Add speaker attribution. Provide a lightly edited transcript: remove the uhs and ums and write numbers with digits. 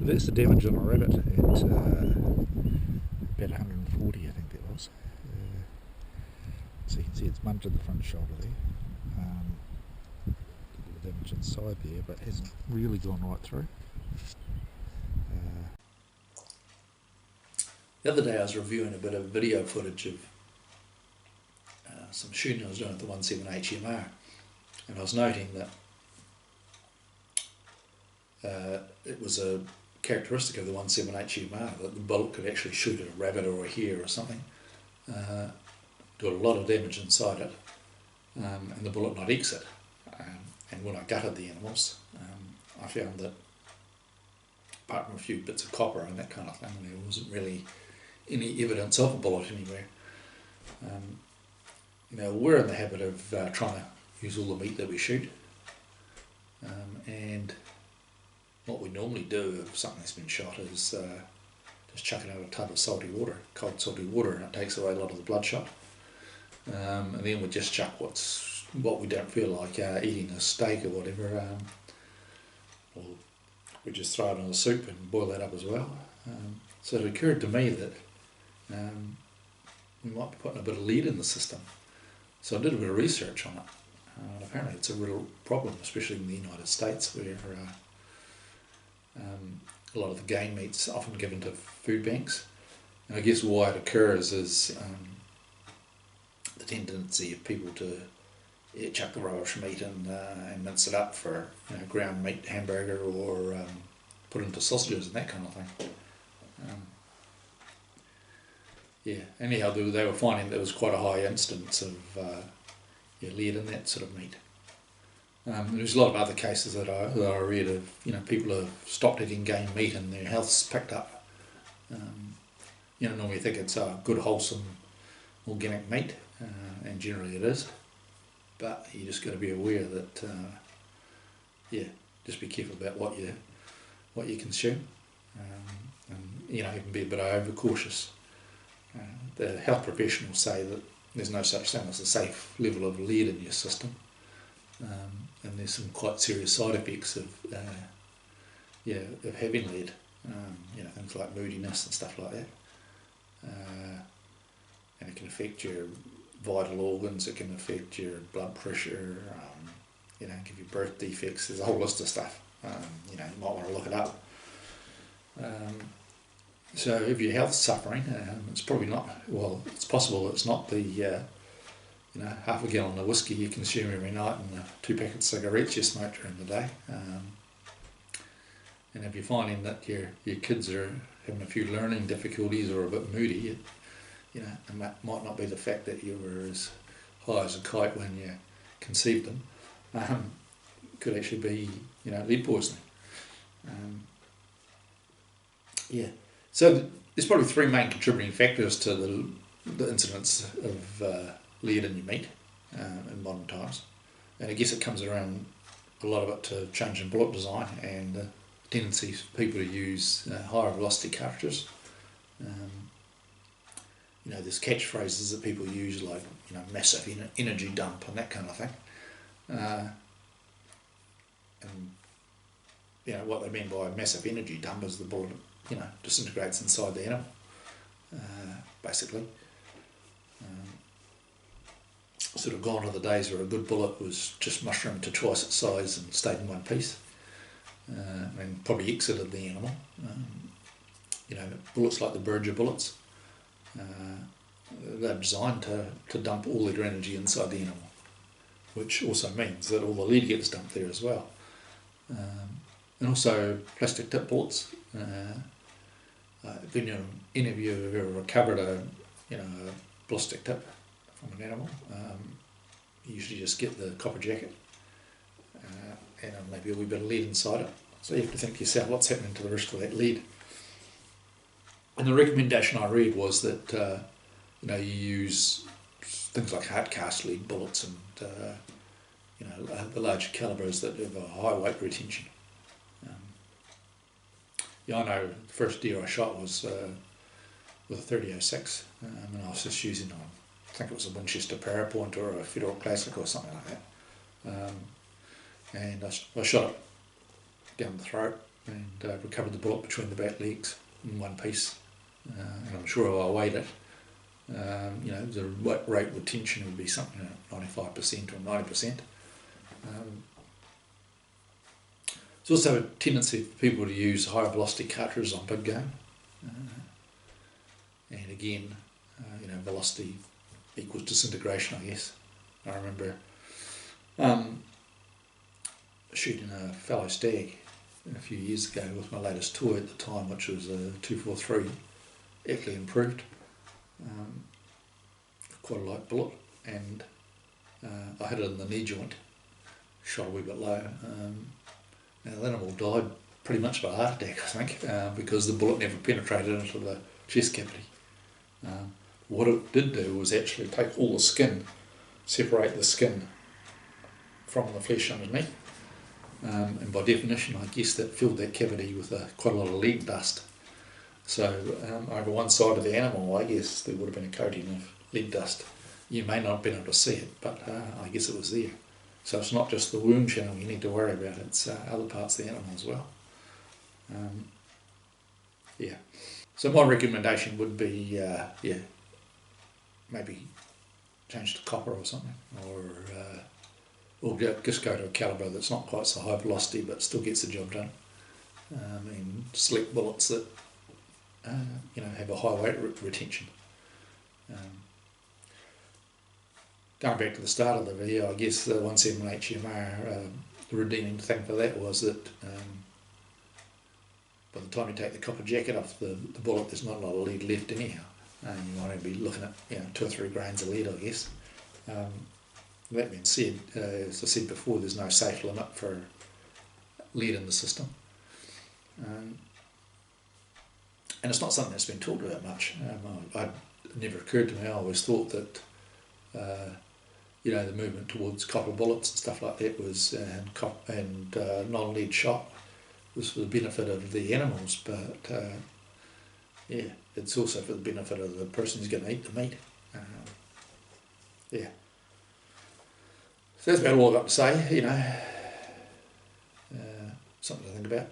Speaker 1: that's the damage on a rabbit at about 140, I think that was. So you can see it's munted the front shoulder there. The damage inside there, but hasn't really gone right through.
Speaker 2: The other day I was reviewing a bit of video footage of some shooting I was doing at the 17 HMR, and I was noting that it was a characteristic of the 17 HMR that the bullet could actually shoot at a rabbit or a hare or something, do a lot of damage inside it, and the bullet not exit. And when I gutted the animals, I found that apart from a few bits of copper and that kind of thing, there wasn't really any evidence of a bullet anywhere. We're in the habit of trying to use all the meat that we shoot, and what we normally do if something's been shot is just chuck it out of a tub of salty water, cold salty water, and it takes away a lot of the bloodshot. And then we just chuck what we don't feel like eating, a steak or whatever, or we just throw it in a soup and boil that up as well. So it occurred to me that we might be putting a bit of lead in the system. So I did a bit of research on it, and apparently it's a real problem, especially in the United States, where a lot of the game meat's often given to food banks. And I guess why it occurs is the tendency of people to chuck the rubbish meat and mince it up for ground meat hamburger, or put into sausages and that kind of thing. Anyhow, they were finding there was quite a high instance of lead in that sort of meat. There's a lot of other cases that I read of people have stopped eating game meat and their health's picked up. Normally you think it's a good wholesome organic meat, and generally it is, but you just got to be aware that just be careful about what you consume, and even be a bit overcautious. The health professionals say that there's no such thing as a safe level of lead in your system, and there's some quite serious side effects of having lead. Things like moodiness and stuff like that, and it can affect your vital organs. It can affect your blood pressure. Give you birth defects. There's a whole list of stuff. You might want to look it up. So if your health's suffering, it's probably not, it's possible it's not the half a gallon of whiskey you consume every night and 2 packets of cigarettes you smoke during the day. And if you're finding that your kids are having a few learning difficulties or a bit moody, it might not be the fact that you were as high as a kite when you conceived them. It could actually be lead poisoning. So there's probably 3 main contributing factors to the incidence of lead in your meat in modern times, and I guess it comes around a lot of it to change in bullet design and tendency for people to use higher velocity cartridges. There's catchphrases that people use like massive energy dump and that kind of thing, and what they mean by massive energy dump is the bullet disintegrates inside the animal, basically. Sort of gone are the days where a good bullet was just mushroomed to twice its size and stayed in one piece, and probably exited the animal. Bullets like the Berger bullets, they're designed to dump all their energy inside the animal, which also means that all the lead gets dumped there as well. And also plastic tip bullets. If any of you have ever recovered a ballistic tip from an animal, you usually just get the copper jacket and maybe a wee bit of lead inside it. So you have to think to yourself, what's happening to the rest of that lead? And the recommendation I read was that you use things like hard cast lead bullets and the larger calibers that have a high weight retention. I know the first deer I shot was with a 30-06, and I was just using, I think it was a Winchester Parapoint or a Federal Classic or something like that. And I shot it down the throat, and recovered the bullet between the back legs in one piece. And I'm sure I weighed it. The rate of retention would be something like 95% or 90%. There's also a tendency for people to use higher velocity cartridges on big game. And again, velocity equals disintegration, I guess. I remember shooting a fallow stag a few years ago with my latest toy at the time, which was a 243, actually improved. Quite a light bullet, and I hit it in the knee joint, shot a wee bit low. And the animal died pretty much of a heart attack, I think, because the bullet never penetrated into the chest cavity. What it did do was actually take all the skin, separate the skin from the flesh underneath, and by definition I guess that filled that cavity with quite a lot of lead dust. So over one side of the animal I guess there would have been a coating of lead dust. You may not have been able to see it, but I guess it was there. So it's not just the wound channel you need to worry about, it's other parts of the animal as well. So my recommendation would be, maybe change to copper or something, or just go to a calibre that's not quite so high velocity but still gets the job done. And select bullets that have a high weight retention. Going back to the start of the video, I guess the 178 HMR, the redeeming thing for that was that by the time you take the copper jacket off the bullet, there's not a lot of lead left anyhow. You want to be looking at 2 or 3 grains of lead, I guess. That being said, as I said before, there's no safe limit for lead in the system. And it's not something that's been talked about much. It never occurred to me. I always thought that the movement towards copper bullets and stuff like that was and non-lead shot was for the benefit of the animals, but it's also for the benefit of the person who's going to eat the meat. So that's about all I've got to say. Something to think about.